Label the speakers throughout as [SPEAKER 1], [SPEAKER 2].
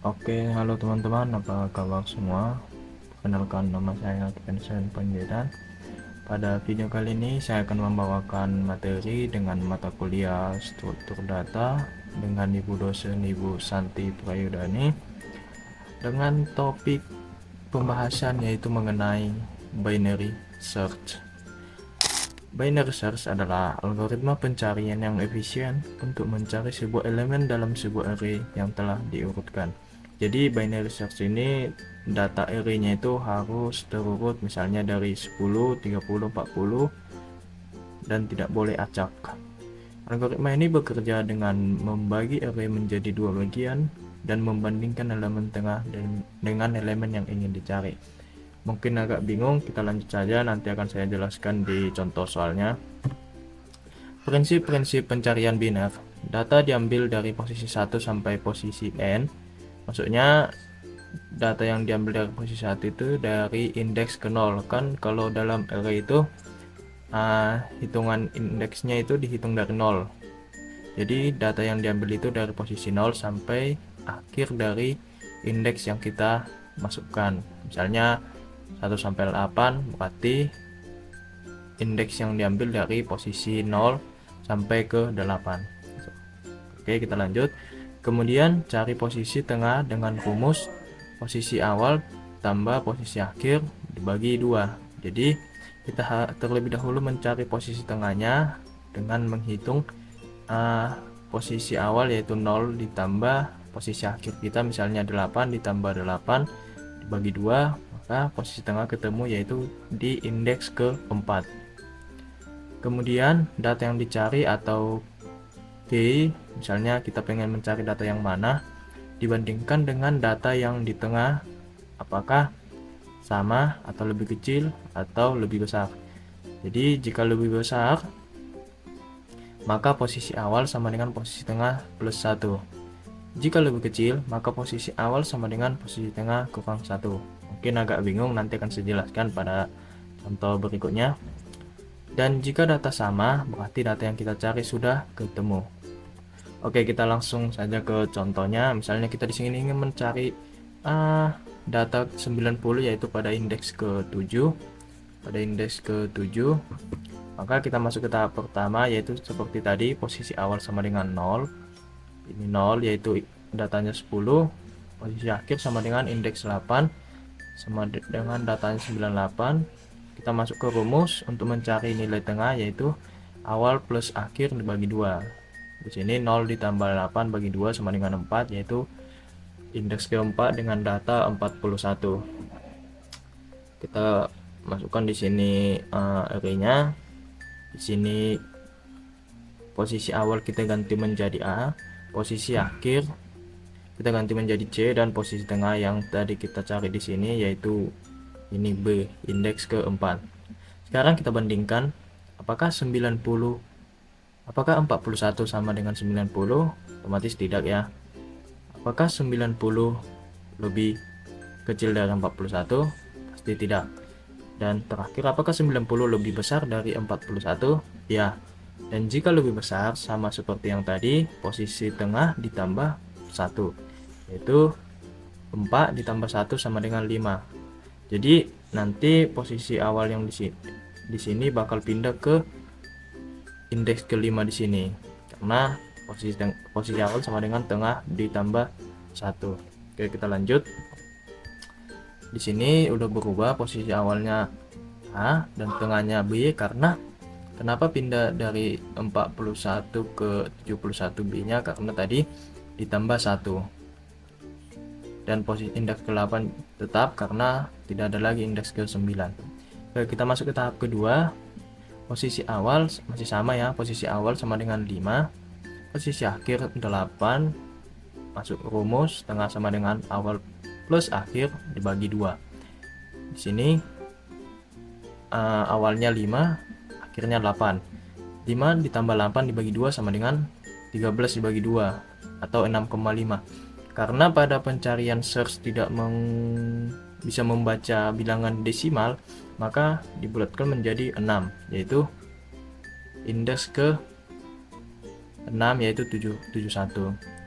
[SPEAKER 1] Oke, halo teman-teman, apa kabar semua? Perkenalkan, nama saya Vincent Panjaitan. Pada video kali ini saya akan membawakan materi dengan mata kuliah struktur data dengan Ibu dosen Ibu Santi Prayudani dengan topik pembahasan yaitu mengenai binary search. Binary search adalah algoritma pencarian yang efisien untuk mencari sebuah elemen dalam sebuah array yang telah diurutkan. Jadi binary search ini data array-nya itu harus terurut, misalnya dari 10, 30, 40 dan tidak boleh acak. Algoritma ini bekerja dengan membagi array menjadi dua bagian dan membandingkan elemen tengah dengan elemen yang ingin dicari. Mungkin agak bingung, kita lanjut saja, nanti akan saya jelaskan di contoh soalnya. Prinsip-prinsip pencarian biner. Data diambil dari posisi 1 sampai posisi n. Maksudnya data yang diambil dari posisi 1 itu dari indeks ke 0. Kan kalau dalam array itu hitungan indeksnya itu dihitung dari 0. Jadi data yang diambil itu dari posisi 0 sampai akhir dari indeks yang kita masukkan. Misalnya 1 sampai 8 berarti indeks yang diambil dari posisi 0 sampai ke 8. Oke, kita lanjut. Kemudian cari posisi tengah dengan rumus posisi awal tambah posisi akhir dibagi 2. Jadi kita terlebih dahulu mencari posisi tengahnya dengan menghitung posisi awal yaitu 0 ditambah posisi akhir kita misalnya 8 ditambah 8 dibagi 2, maka posisi tengah ketemu yaitu di indeks ke-4. Kemudian data yang dicari atau key, misalnya kita pengen mencari data yang mana dibandingkan dengan data yang di tengah, apakah sama atau lebih kecil atau lebih besar. Jadi jika lebih besar, maka posisi awal sama dengan posisi tengah plus 1. Jika lebih kecil, maka posisi awal sama dengan posisi tengah kurang 1. Mungkin agak bingung, nanti akan saya jelaskan pada contoh berikutnya. Dan jika data sama, berarti data yang kita cari sudah ketemu. Oke, kita langsung saja ke contohnya. Misalnya kita di sini ingin mencari data 90 yaitu pada indeks ke-7. Pada indeks ke-7, maka kita masuk ke tahap pertama yaitu seperti tadi, posisi awal sama dengan 0. Ini 0 yaitu datanya 10. Posisi akhir sama dengan indeks 8 sama dengan datanya 98. Kita masuk ke rumus untuk mencari nilai tengah yaitu awal plus akhir dibagi 2. Di sini 0 ditambah 8 bagi 2 sama dengan 4 yaitu indeks keempat dengan data 41. Kita masukkan di sini array-nya. Di sini posisi awal kita ganti menjadi A, posisi akhir kita ganti menjadi C, dan posisi tengah yang tadi kita cari di sini yaitu ini B, indeks ke-4. Sekarang kita bandingkan apakah 41 sama dengan 90? Otomatis tidak ya. Apakah 90 lebih kecil dari 41? Pasti tidak. Dan terakhir, apakah 90 lebih besar dari 41? Ya. Dan jika lebih besar, sama seperti yang tadi, posisi tengah ditambah 1, yaitu 4 ditambah 1 sama dengan 5. Jadi nanti posisi awal yang di sini bakal pindah ke indeks ke-5 di sini, karena posisi awal sama dengan tengah ditambah 1. Oke, kita lanjut. Di sini udah berubah, posisi awalnya A dan tengahnya B. Karena kenapa pindah dari 41 ke 71 B nya? Karena tadi ditambah 1. Dan posisi indeks ke-8 tetap karena tidak ada lagi indeks ke-9. Oke, kita masuk ke tahap kedua. Posisi awal masih sama ya, posisi awal sama dengan 5, posisi akhir 8, masuk rumus tengah sama dengan awal plus akhir dibagi 2. Di sini awalnya 5, akhirnya 8. 5 ditambah 8 dibagi 2 sama dengan 13 dibagi 2 atau 6,5. Karena pada pencarian search tidak bisa membaca bilangan desimal, maka dibulatkan menjadi 6, yaitu indeks ke 6 yaitu 71.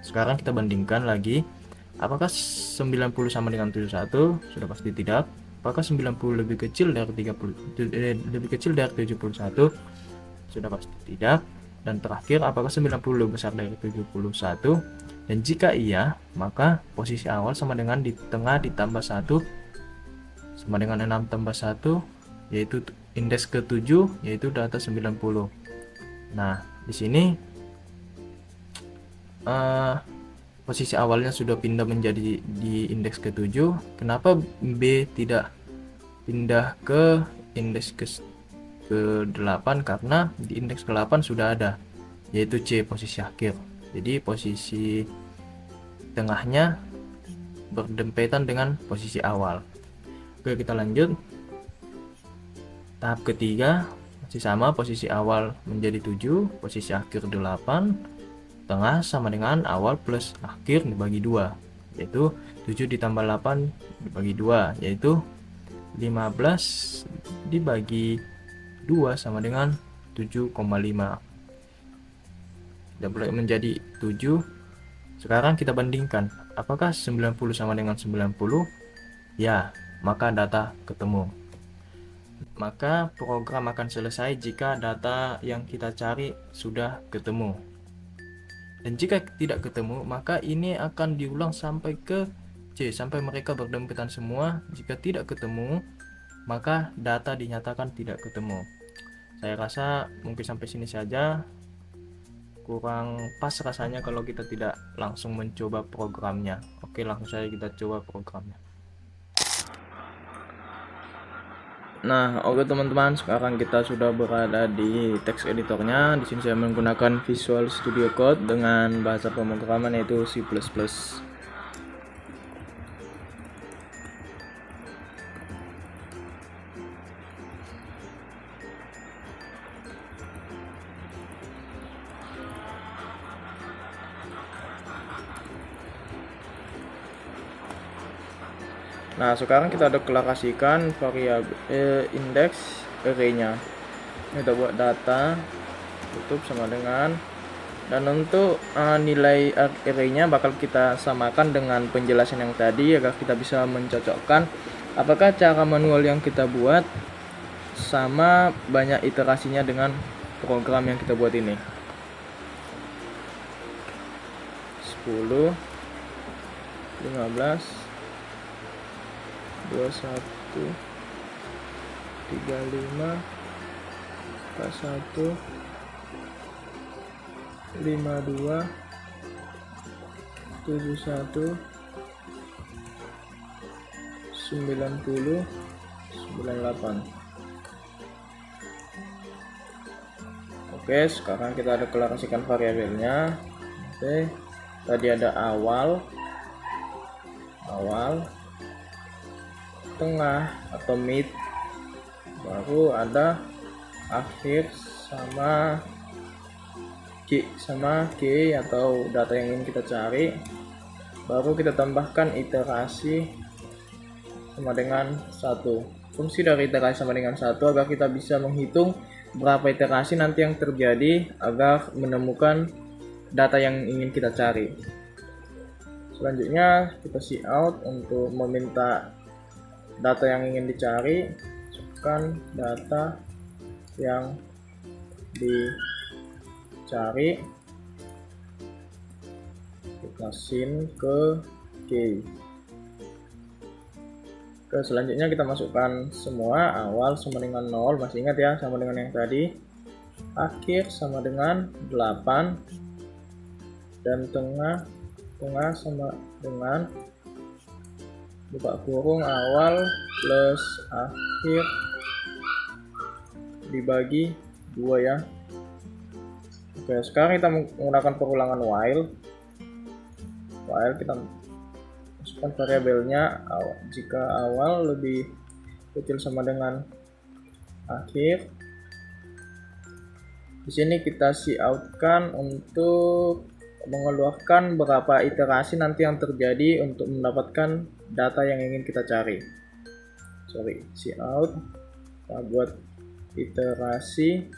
[SPEAKER 1] Sekarang kita bandingkan lagi, Apakah 90 sama dengan 71? Sudah pasti tidak. Apakah 90 lebih kecil dari 30 lebih kecil dari 71? Sudah pasti tidak. Dan terakhir, apakah 90 lebih besar dari 71? Dan jika iya, maka posisi awal sama dengan di tengah ditambah 1 sama dengan 6 tambah 1, yaitu indeks ke-7, yaitu data 90. Nah, di sini posisi awalnya sudah pindah menjadi di indeks ke-7. Kenapa B tidak pindah ke indeks ke-8? Karena di indeks ke-8 sudah ada, yaitu C, posisi akhir. Jadi posisi tengahnya berdempetan dengan posisi awal. Oke, kita lanjut. Tahap ketiga masih sama, posisi awal menjadi 7, posisi akhir 8, tengah sama dengan awal plus akhir dibagi 2, yaitu 7 ditambah 8 dibagi 2, yaitu 15 dibagi 2 sama dengan 7,5. Sudah boleh menjadi 7. Sekarang kita bandingkan, apakah 90 sama dengan 90? Ya, maka data ketemu. Maka program akan selesai jika data yang kita cari sudah ketemu. Dan jika tidak ketemu, maka ini akan diulang sampai ke C, sampai mereka berdempetan semua. Jika tidak ketemu, maka data dinyatakan tidak ketemu. Saya rasa mungkin sampai sini saja. Kurang pas rasanya kalau kita tidak langsung mencoba programnya. Oke, langsung saja kita coba programnya. Nah, oke teman-teman, sekarang kita sudah berada di text editornya. Di sini saya menggunakan Visual Studio Code dengan bahasa pemrograman yaitu C++. Nah, sekarang kita deklarasikan variabel indeks array-nya. Kita buat data tutup sama dengan, dan untuk nilai array-nya bakal kita samakan dengan penjelasan yang tadi agar kita bisa mencocokkan apakah cara manual yang kita buat sama banyak iterasinya dengan program yang kita buat ini. 10, 15, 21, 35, 41, 52, 71, 90, 98. Oke, sekarang kita deklarasikan variabelnya. Oke, tadi ada awal, tengah atau mid, baru ada akhir sama K atau data yang ingin kita cari, baru kita tambahkan iterasi sama dengan 1. Fungsi dari iterasi sama dengan 1 agar kita bisa menghitung berapa iterasi nanti yang terjadi agar menemukan data yang ingin kita cari. Selanjutnya kita cout untuk meminta data yang ingin dicari. Masukkan data yang dicari, kita sin ke K. Oke, selanjutnya kita masukkan semua. Awal sama dengan 0, masih ingat ya, sama dengan yang tadi. Akhir sama dengan 8, dan tengah sama dengan buka kurung awal plus akhir dibagi 2 ya. Oke, sekarang kita menggunakan perulangan while kita masukkan variabelnya jika awal lebih kecil sama dengan akhir. Di sini kita cout-kan untuk mengeluarkan berapa iterasi nanti yang terjadi untuk mendapatkan data yang ingin kita cari. Cout, kita buat iterasi.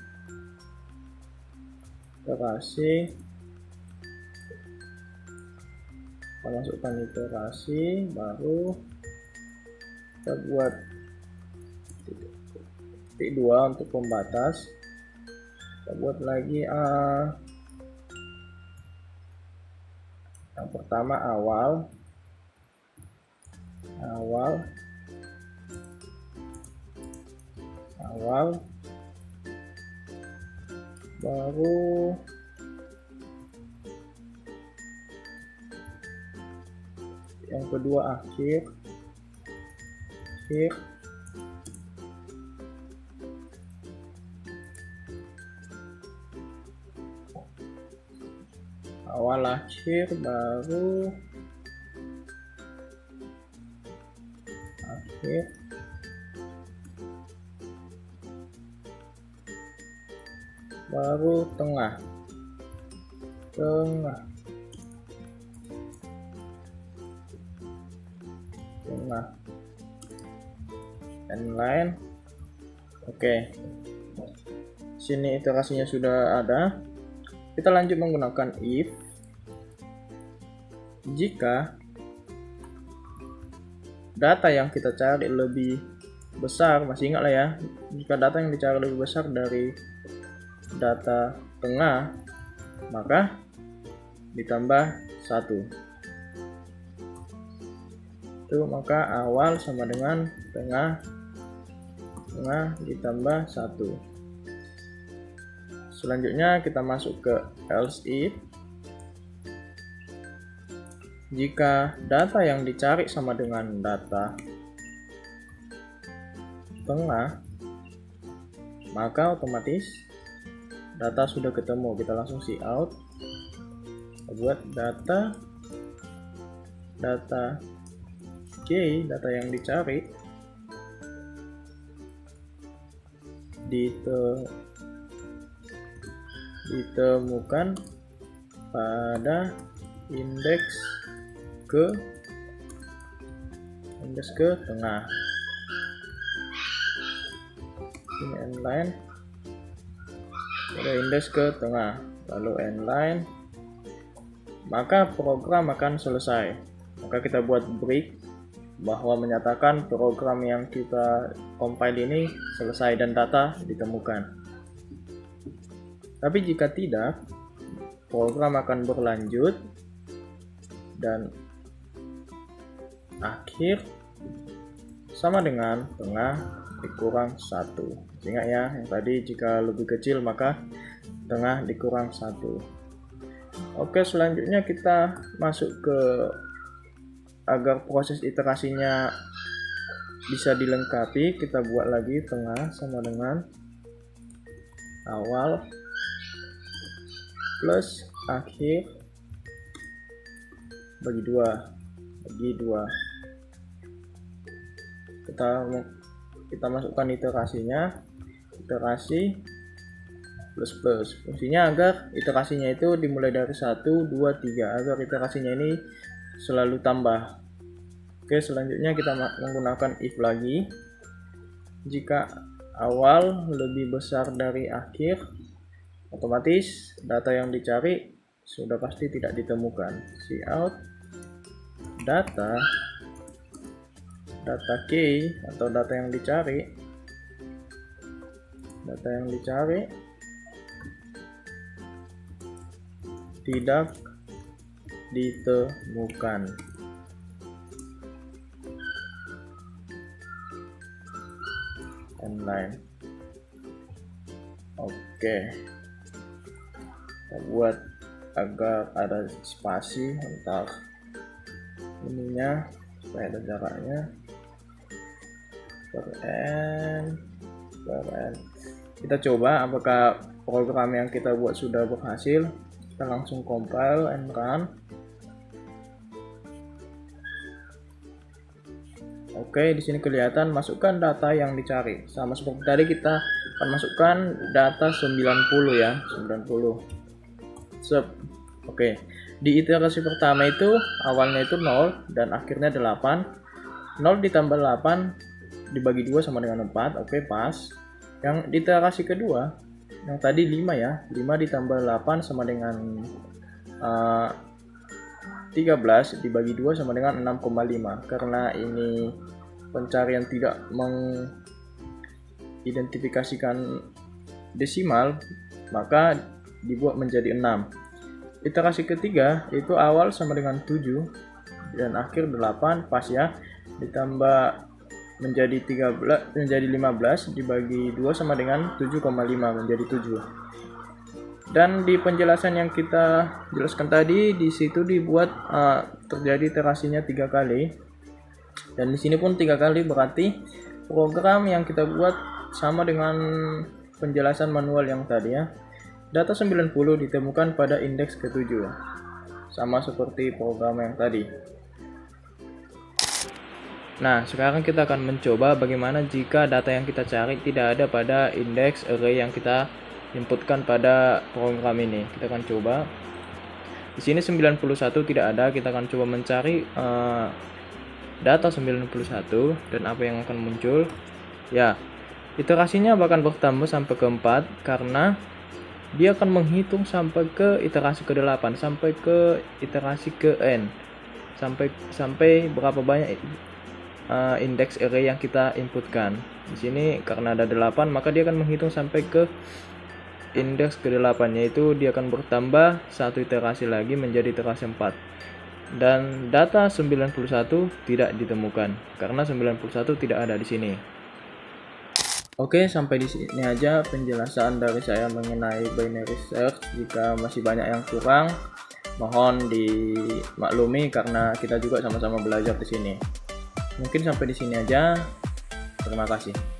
[SPEAKER 2] kita masukkan iterasi, baru kita buat titik 2 untuk pembatas. Kita buat lagi yang pertama awal, baru yang kedua akhir, awal akhir, baru akhir, baru tengah, inline. Oke, sini iterasinya sudah ada. Kita lanjut menggunakan if. Jika data yang kita cari lebih besar, masih ingat lah ya, jika data yang dicari lebih besar dari data tengah, maka ditambah 1. Itu maka awal sama dengan tengah ditambah 1. Selanjutnya kita masuk ke else if. Jika data yang dicari sama dengan data tengah, maka otomatis data sudah ketemu. Kita langsung cout, buat data J, data yang dicari ditemukan pada indeks ke tengah. Ini inline pada indeks ke tengah, lalu inline, maka program akan selesai. Maka kita buat break bahwa menyatakan program yang kita compile ini selesai dan data ditemukan. Tapi jika tidak, program akan berlanjut dan akhir sama dengan tengah dikurang 1. Ingat ya, yang tadi jika lebih kecil maka tengah dikurang 1. Oke, selanjutnya kita masuk ke, agar proses iterasinya bisa dilengkapi, kita buat lagi tengah sama dengan awal plus akhir bagi 2. Kita masukkan iterasinya, iterasi plus. Fungsinya agar iterasinya itu dimulai dari 1, 2, 3, agar iterasinya ini selalu tambah. Oke, selanjutnya kita menggunakan if lagi. Jika awal lebih besar dari akhir, otomatis data yang dicari sudah pasti tidak ditemukan. Cout data key atau data yang dicari tidak ditemukan. Inline. Oke, kita buat agar ada spasi antar ininya supaya ada jaraknya. Per n. Kita coba apakah program yang kita buat sudah berhasil. Kita langsung compile and run. Oke, di sini kelihatan masukkan data yang dicari. Sama seperti tadi kita akan masukkan data 90 ya, 90. Oke. Di iterasi pertama itu awalnya itu 0 dan akhirnya 8. 0 ditambah 8 dibagi 2 sama dengan 4. Oke, pas. Yang di iterasi kedua, yang tadi 5 ya. 5 ditambah 8 sama dengan 13 dibagi 2 sama dengan 6,5. Karena ini pencarian tidak mengidentifikasikan desimal, maka dibuat menjadi 6. Iterasi ketiga itu awal sama dengan 7 dan akhir 8, pas ya. Ditambah menjadi 15 dibagi 2 sama dengan 7,5 menjadi 7. Dan di penjelasan yang kita jelaskan tadi, di situ dibuat terjadi iterasinya 3 kali. Dan di sini pun 3 kali, berarti program yang kita buat sama dengan penjelasan manual yang tadi ya. Data 90 ditemukan pada indeks ke-7. Sama seperti program yang tadi. Nah, sekarang kita akan mencoba bagaimana jika data yang kita cari tidak ada pada indeks array yang kita inputkan pada program ini. Kita akan coba. Di sini 91 tidak ada, kita akan coba mencari data 91 dan apa yang akan muncul. Ya, iterasinya bahkan bertambah sampai ke 4 karena dia akan menghitung sampai ke iterasi ke-8, sampai ke iterasi ke n. Sampai berapa banyak indeks array yang kita inputkan. Di sini karena ada 8, maka dia akan menghitung sampai ke indeks ke-8, yaitu dia akan bertambah satu iterasi lagi menjadi iterasi 4. Dan data 91 tidak ditemukan karena 91 tidak ada di sini. Oke, sampai di sini aja penjelasan dari saya mengenai binary search. Jika masih banyak yang kurang, mohon dimaklumi karena kita juga sama-sama belajar di sini. Mungkin sampai di sini aja. Terima kasih.